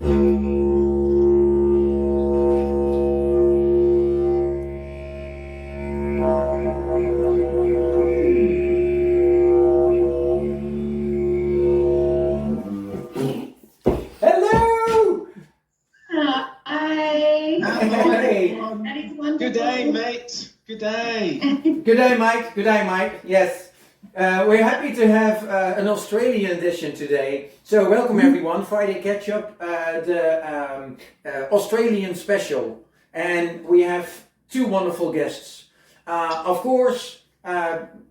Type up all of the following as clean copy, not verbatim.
Hello! Hi. Hello, Hey. everyone. That is wonderful. Good day, mate. Good day. Good day, Mike. Good day, Mike. Yes. We're happy to have an Australian edition today. So, welcome everyone. Friday Ketchup, the Australian special. And we have two wonderful guests. Of course,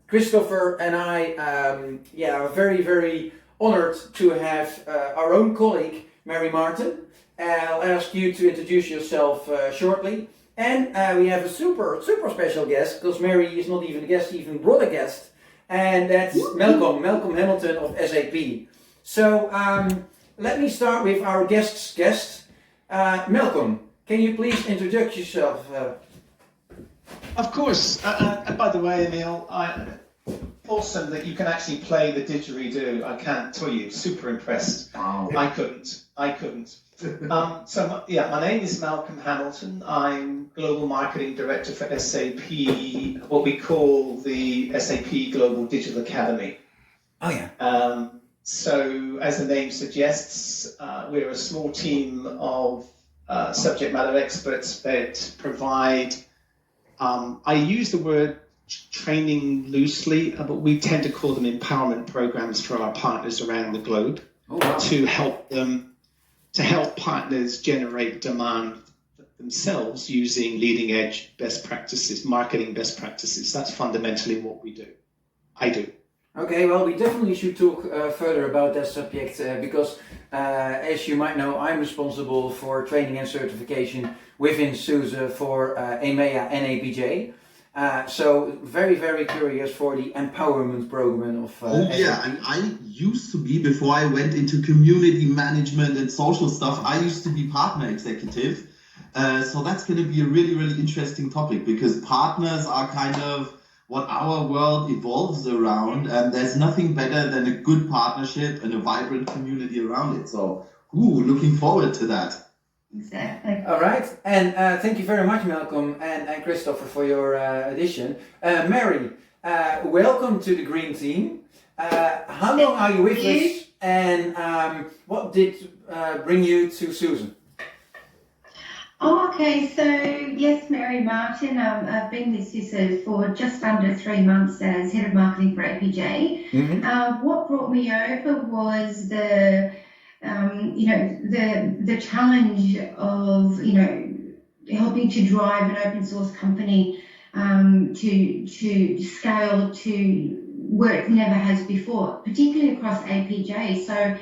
Christopher and I are very, very honored to have our own colleague, Mary Martin. I'll ask you to introduce yourself shortly. And we have a super special guest, because Mary is not even a guest, even brought a guest. And that's Malcolm Hamilton of SAP. So let me start with our guest's guest. Malcolm, can you please introduce yourself? Of course. By the way, Emil, awesome that you can actually play the didgeridoo. I can't tell you. Super impressed. Wow. I couldn't. My name is Malcolm Hamilton. I'm Global Marketing Director for SAP, what we call the SAP Global Digital Academy. Oh yeah. So, as the name suggests, we're a small team of subject matter experts that provide, I use the word training loosely, but we tend to call them empowerment programs for our partners around the globe. Oh, wow. To help partners generate demand themselves using leading edge best practices, marketing best practices. That's fundamentally what we do. I do. Okay, well, we definitely should talk further about that subject because, as you might know, I'm responsible for training and certification within SUSE for EMEA and APJ. So very, very curious for the empowerment program of Yeah, SAP. and I used to be, before I went into community management and social stuff, I used to be partner executive. So that's going to be a really, really interesting topic, because partners are kind of what our world evolves around, and there's nothing better than a good partnership and a vibrant community around it. So, looking forward to that. Exactly. All right, and thank you very much, Malcolm and Christopher, for your addition. Mary, welcome to the Green Team. How long are you with us, and what did bring you to Susan? Oh, okay. So yes, Mary Martin. I've been with SUSE for just under 3 months as head of marketing for APJ. Mm-hmm. What brought me over was the challenge of helping to drive an open source company to scale to where it never has before, particularly across APJ. So,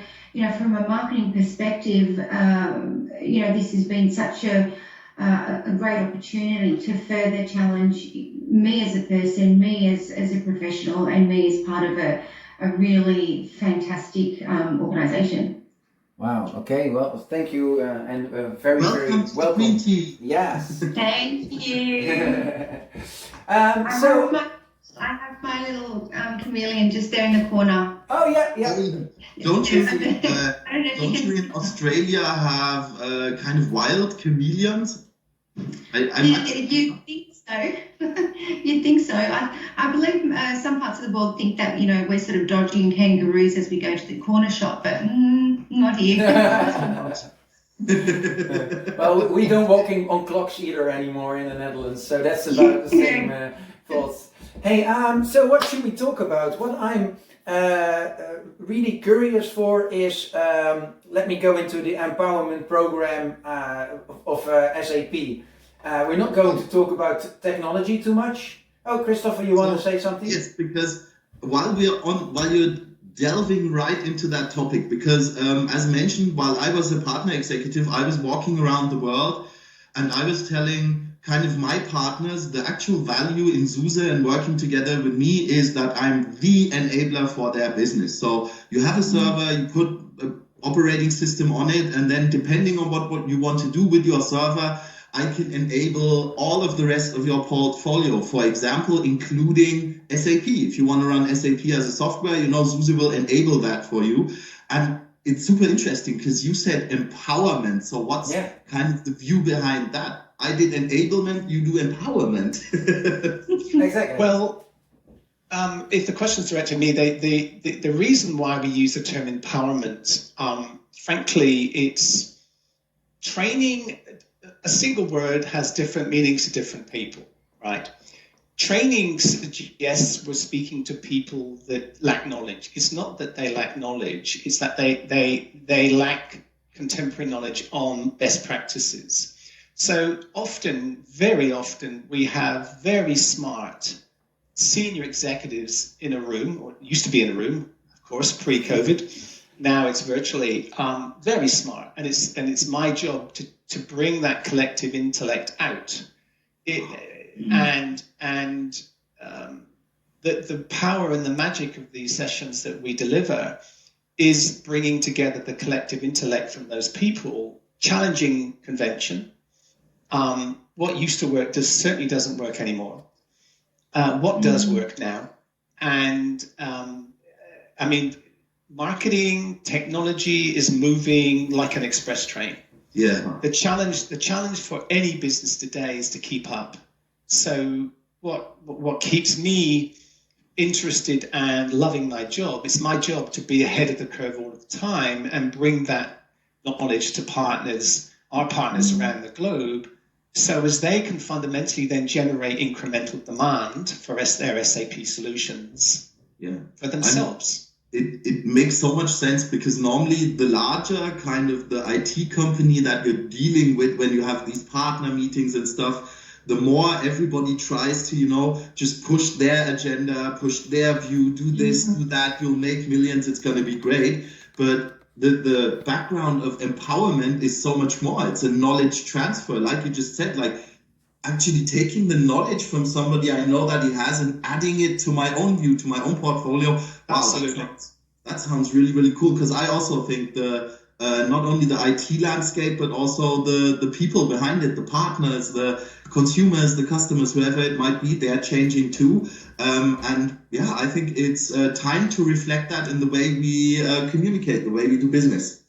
from a marketing perspective, this has been such a great opportunity to further challenge me as a person, me as a professional, and me as part of a really fantastic organisation. Wow. Okay. Well, thank you, and very, Welcome very to welcome. the Green Team. Yes. Thank you. I have my little chameleon just there in the corner. Oh yeah. Don't you I don't know if you can. in Australia have kind of wild chameleons? You'd think so. You'd think so. I believe some parts of the world think that we're sort of dodging kangaroos as we go to the corner shop, but not here. Well, we don't walk on clocks either anymore in the Netherlands, so that's about the same thoughts. Hey, so what should we talk about? What I'm really curious for is, let me go into the empowerment program of SAP. We're not going to talk about technology too much. Oh, Christopher, you want to say something? Yes, because while you're delving right into that topic, because as mentioned, while I was a partner executive, I was walking around the world and I was telling kind of my partners the actual value in SUSE and working together with me is that I'm the enabler for their business. So you have a server, you put an operating system on it, and then depending on what you want to do with your server, I can enable all of the rest of your portfolio, for example, including SAP. If you want to run SAP as a software, SUSE will enable that for you. And it's super interesting because you said empowerment. So what's kind of the view behind that? I did enablement, you do empowerment. Exactly. Well, if the question's directed to me, the reason why we use the term empowerment, frankly, it's training. A single word has different meanings to different people, right? Training suggests we're speaking to people that lack knowledge. It's not that they lack knowledge, it's that they lack contemporary knowledge on best practices. So often, very often, we have very smart senior executives in a room, or used to be in a room, of course, pre-COVID. Now it's virtually very smart, and it's my job to bring that collective intellect out. The power and the magic of these sessions that we deliver is bringing together the collective intellect from those people, challenging convention. What used to work certainly doesn't work anymore. What does work now? And I mean, marketing technology is moving like an express train. Yeah. The challenge for any business today is to keep up. So what keeps me interested and loving my job, it's my job to be ahead of the curve all the time and bring that knowledge to our partners around the globe, so as they can fundamentally then generate incremental demand for their SAP solutions for themselves. It makes so much sense, because normally the larger kind of the IT company that you're dealing with when you have these partner meetings and stuff, the more everybody tries to, just push their agenda, push their view, do this, do that, you'll make millions, it's going to be great. But the background of empowerment is so much more. It's a knowledge transfer, like you just said, like actually taking the knowledge from somebody I know that he has and adding it to my own view, to my own portfolio. Wow, absolutely. That sounds really, really cool, because I also think not only the IT landscape, but also the people behind it, the partners, the consumers, the customers, whoever it might be, they're changing too. I think it's time to reflect that in the way we communicate, the way we do business.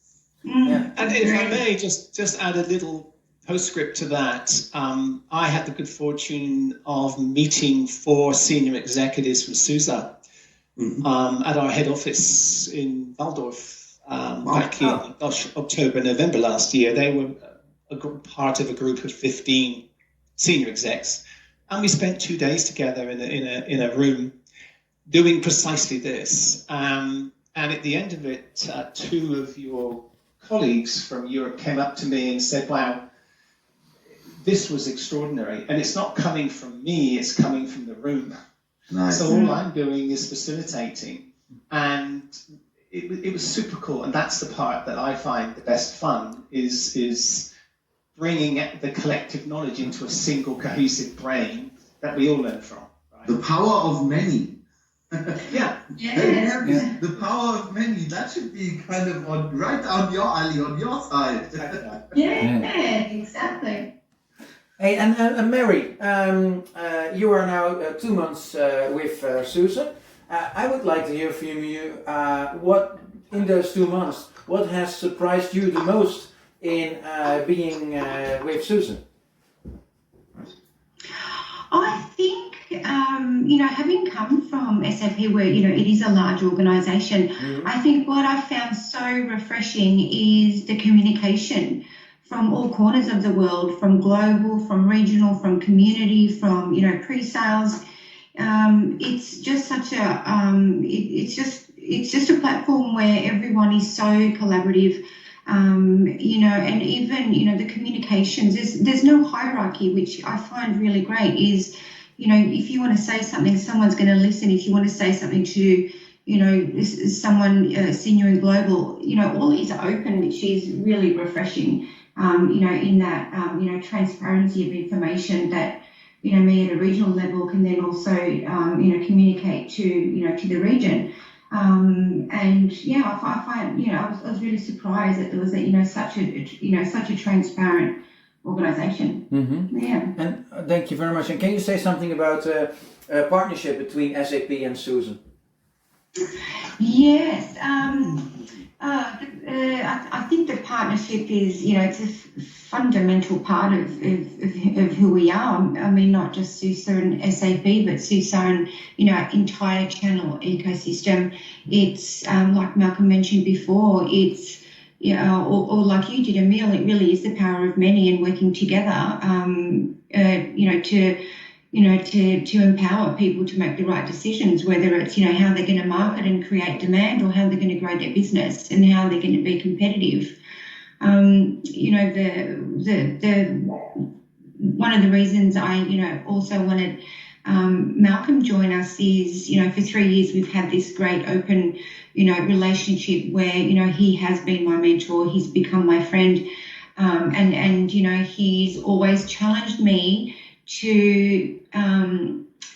And if I may just add a little postscript to that, I had the good fortune of meeting 4 senior executives from SUSE at our head office in Waldorf back in October, November last year. They were part of a group of 15 senior execs, and we spent 2 days together in a room doing precisely this. And at the end of it, 2 of your colleagues from Europe came up to me and said, "Wow, this was extraordinary, and it's not coming from me; it's coming from the room." Nice. So all I'm doing is facilitating, and it was super cool. And that's the part that I find the best fun is bringing the collective knowledge into a single cohesive brain that we all learn from. Right? The power of many. Yeah. The power of many. That should be kind of right down your alley, on your side. Exactly. Hey, and Mary, you are now 2 months with SUSE. I would like to hear from you, what in those 2 months, what has surprised you the most in being with SUSE? I think, having come from SAP where, it is a large organization, I think what I found so refreshing is the communication from all corners of the world, from global, from regional, from community, from, pre-sales. It's just such a, it's just a platform where everyone is so collaborative. And even, the communications, there's no hierarchy, which I find really great. Is, if you want to say something, someone's going to listen. If you want to say something to, someone senior and global, all is open, which is really refreshing. In that, transparency of information that, me at a regional level can then also, communicate to the region. I find, I was really surprised that there was such a transparent organization. Mm-hmm. Yeah. And thank you very much. And can you say something about a partnership between SAP and SUSE? Yes. I think the partnership is, it's a fundamental part of who we are. I mean, not just SUSE and SAP, but SUSE and, our entire channel ecosystem. It's, like Malcolm mentioned before, it's, or like you did, Emil, it really is the power of many and working together, to empower people to make the right decisions, whether it's, how they're going to market and create demand, or how they're going to grow their business and how they're going to be competitive. One of the reasons I, also wanted Malcolm join us is, for 3 years we've had this great open, relationship where, he has been my mentor, he's become my friend, and he's always challenged me to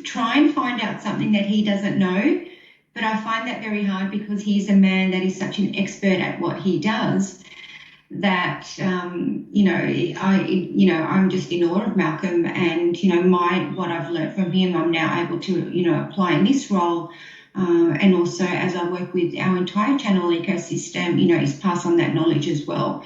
try and find out something that he doesn't know. But I find that very hard because he's a man that is such an expert at what he does that, I'm just in awe of Malcolm, and, what I've learned from him, I'm now able to, apply in this role. And also as I work with our entire channel ecosystem, is pass on that knowledge as well.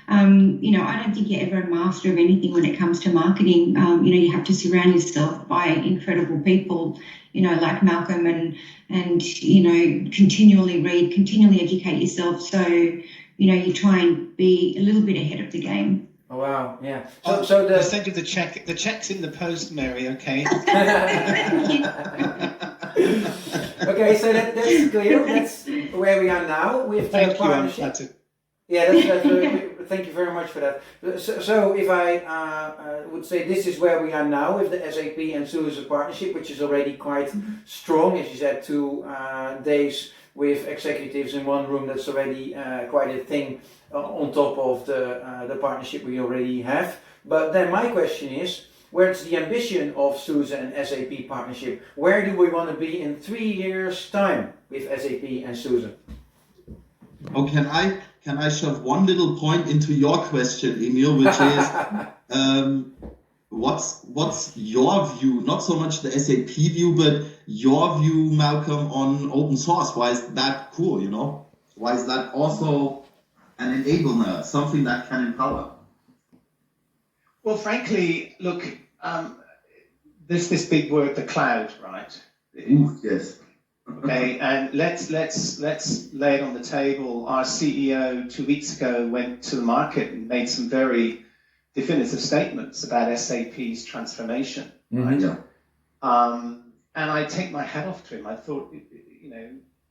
I don't think you're ever a master of anything when it comes to marketing. You have to surround yourself by incredible people, like Malcolm, and continually read, continually educate yourself. So, you try and be a little bit ahead of the game. Oh, wow, yeah. So the send you the check. The check's in the post, Mary. Okay. Okay, so that's clear. That's where we are now with the partnership. Yeah, thank you very much for that. So if I would say this is where we are now with the SAP and SUSE partnership, which is already quite strong, as you said, 2 days with executives in one room, that's already quite a thing on top of the partnership we already have. But then my question is, where's the ambition of SUSE and SAP partnership? Where do we want to be in 3 years' time with SAP and SUSE? Oh, can I shove one little point into your question, Emil, which is what's your view, not so much the SAP view, but your view, Malcolm, on open source? Why is that cool, Why is that also an enabler, something that can empower? Well, frankly, look, there's this big word, the cloud, right? Ooh, yes. Okay, and let's lay it on the table. Our CEO 2 weeks ago went to the market and made some very definitive statements about SAP's transformation. Right? Yeah. And I take my hat off to him. I thought,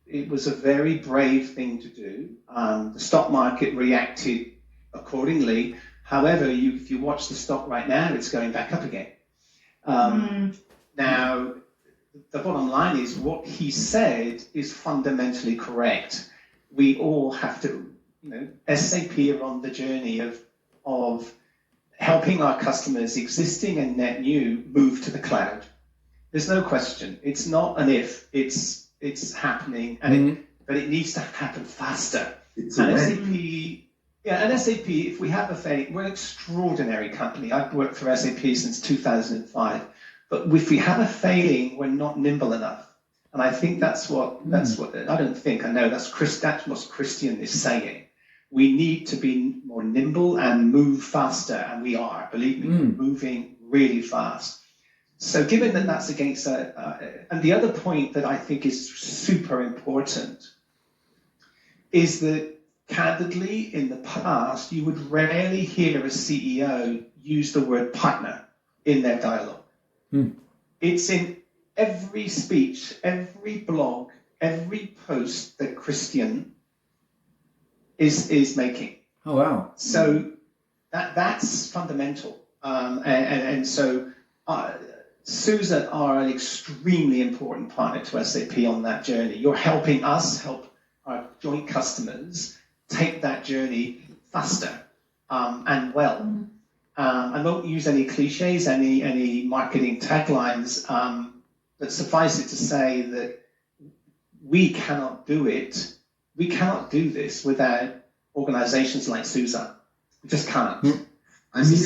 it was a very brave thing to do. The stock market reacted accordingly. However, if you watch the stock right now, it's going back up again. Now, the bottom line is what he said is fundamentally correct. We all have to, SAP are on the journey of helping our customers, existing and net new, move to the cloud. There's no question. It's not an if, it's happening, but it needs to happen faster. And SAP, if we have a failure, we're an extraordinary company. I've worked for SAP since 2005. But if we have a failing, we're not nimble enough. And I think that's what I don't think, I know that's what Christian is saying. We need to be more nimble and move faster, and we are, believe me, moving really fast. So given that that's against, and the other point that I think is super important is that candidly, in the past, you would rarely hear a CEO use the word partner in their dialogue. It's in every speech, every blog, every post that Christian is making. Oh, wow. So that's fundamental. And so SUSE are an extremely important partner to SAP on that journey. You're helping us help our joint customers take that journey faster and well. I won't use any cliches, any marketing taglines, but suffice it to say that we cannot do it. We cannot do this without organizations like SUSE. We just can't. I mean,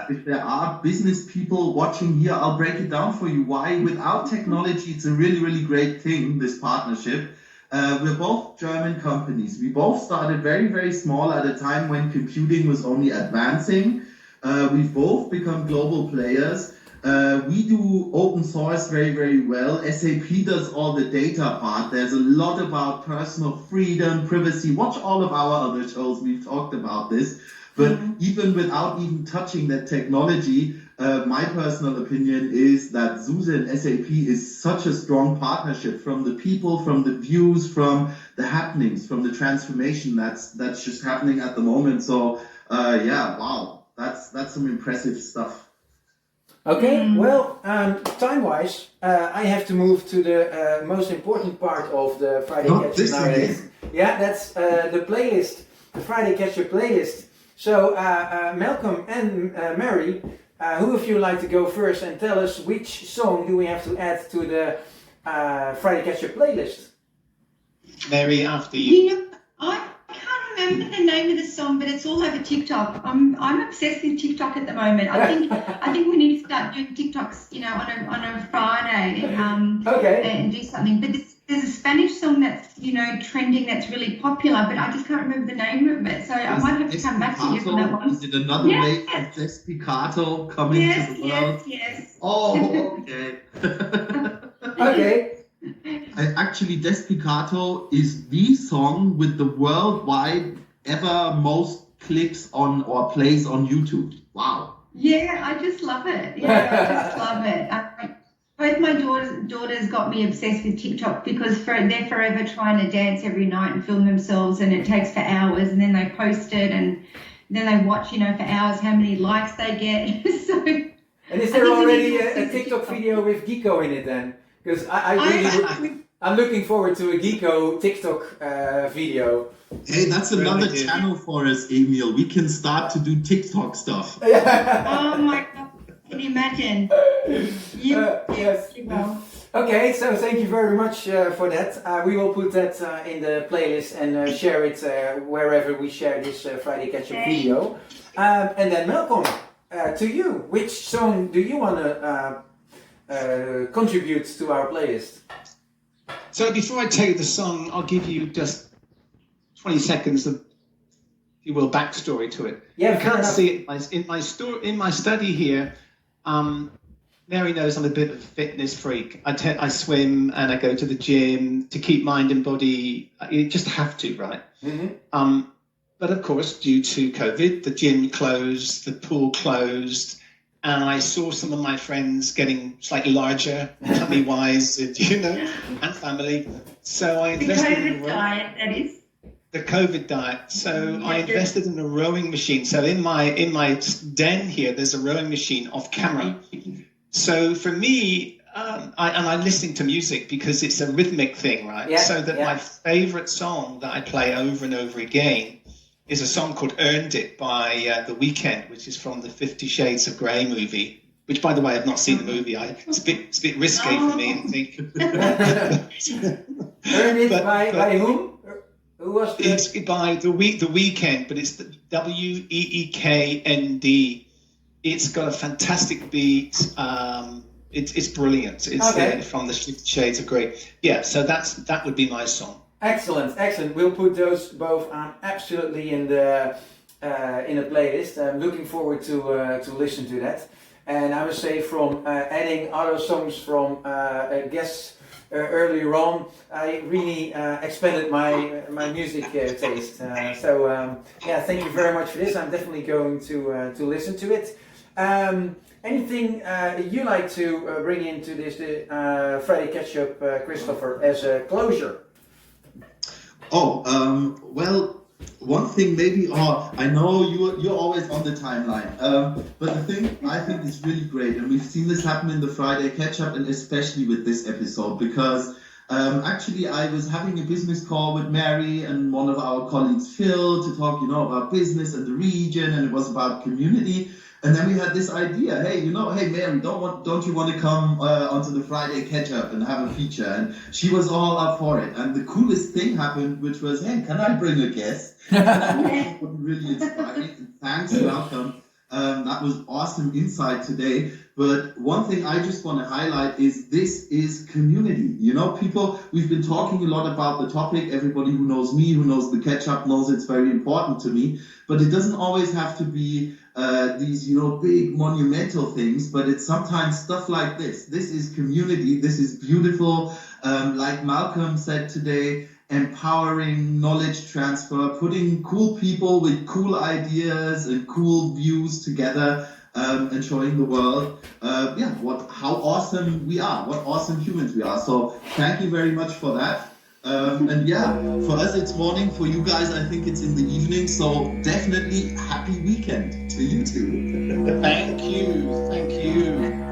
if there are business people watching here, I'll break it down for you. Why? Without technology, it's a really, really great thing, this partnership. We're both German companies. We both started very, very small at a time when computing was only advancing. We've both become global players. We do open source very, very well. SAP does all the data part. There's a lot about personal freedom, privacy. Watch all of our other shows. We've talked about this. But even without even touching that technology, my personal opinion is that SUSE and SAP is such a strong partnership from the people, from the views, from the happenings, from the transformation that's just happening at the moment. So wow, that's some impressive stuff. Okay, well, time-wise, I have to move to the most important part of the Friday Catch-Up nowadays. Yeah, that's the playlist, the Friday Catch-Up playlist. So, Malcolm and Mary, who of you would like to go first and tell us which song do we have to add to the Friday Catch-Up playlist? Mary, after you. You know, I can't remember the name of the song, but it's all over TikTok. I'm obsessed with TikTok at the moment. I think we need to start doing TikToks, you know, on a Friday, Okay. and do something. But there's a Spanish song that's, you know, trending, that's really popular, but I just can't remember the name of it. So I might have to come back to you for that one. Is it another way of Despicato coming to the world? Yes. Oh, okay. Okay. Actually, Despicato is the song with the worldwide ever most clicks on or plays on YouTube. Wow. Yeah, I just love it. Yeah, I just love it. Both my daughters got me obsessed with TikTok because they're forever trying to dance every night and film themselves, and it takes for hours, and then they post it, and then they watch, you know, for hours how many likes they get. So. And is there already a TikTok video with Geeko in it then? Because I'm looking forward to a Geeko TikTok video. Hey, that's another channel for us, Emil. We can start to do TikTok stuff. Oh my God, can you imagine? Yes. You will. Okay, so thank you very much for that. We will put that in the playlist and share it wherever we share this Friday Catch-Up video. And then Malcolm, to you, which song do you want to contribute to our playlist? So before I tell you the song, I'll give you just 20 seconds of, if you will, backstory to it. Yeah, you can't see it in my study here. Mary knows I'm a bit of a fitness freak. I swim and I go to the gym to keep mind and body. You just have to, right? Mm-hmm. But of course, due to COVID, the gym closed, the pool closed, and I saw some of my friends getting slightly larger, tummy-wise, you know, and family. So I invested in COVID diet, that is. The COVID diet. So I invested in a rowing machine. So in my den here, there's a rowing machine off camera. So for me, I'm listening to music because it's a rhythmic thing, right? Yeah, so that my favorite song that I play over and over again is a song called Earned It by The Weeknd, which is from the 50 Shades of Grey movie, which, by the way, I've not seen the movie. It's a bit risque for me, I think. Earned It by whom? Who was the... It's by The Weeknd, but it's the Weeknd. It's got a fantastic beat. It's brilliant. It's from the 50 Shades of Grey. Yeah, so that would be my song. Excellent. We'll put those both absolutely in the playlist. I'm looking forward to listen to that. And I would say from adding other songs from guests earlier on, I really expanded my music taste. Thank you very much for this. I'm definitely going to listen to it. Anything you like to bring into this Friday Catch-Up, Christopher, as a closure? Well, one thing maybe, I know you're always on the timeline, but the thing I think is really great, and we've seen this happen in the Friday Catch-Up, and especially with this episode, because actually I was having a business call with Mary and one of our colleagues, Phil, to talk, about business and the region, and it was about community. And then we had this idea, hey, Mary, don't you want to come onto the Friday Catch-Up and have a feature? And she was all up for it. And the coolest thing happened, which was, hey, can I bring a guest? And that was really inspiring. And thanks, Malcolm. That was awesome insight today. But one thing I just want to highlight is this is community. You know, people, we've been talking a lot about the topic. Everybody who knows me, who knows the Ketchup, knows it's very important to me. But it doesn't always have to be these, you know, big monumental things, but it's sometimes stuff like this. This is community. This is beautiful. Like Malcolm said today, empowering knowledge transfer, putting cool people with cool ideas and cool views together, and showing the world, how awesome we are, what awesome humans we are. So thank you very much for that. And yeah, for us it's morning, for you guys I think it's in the evening, so definitely happy weekend to you too. Thank you.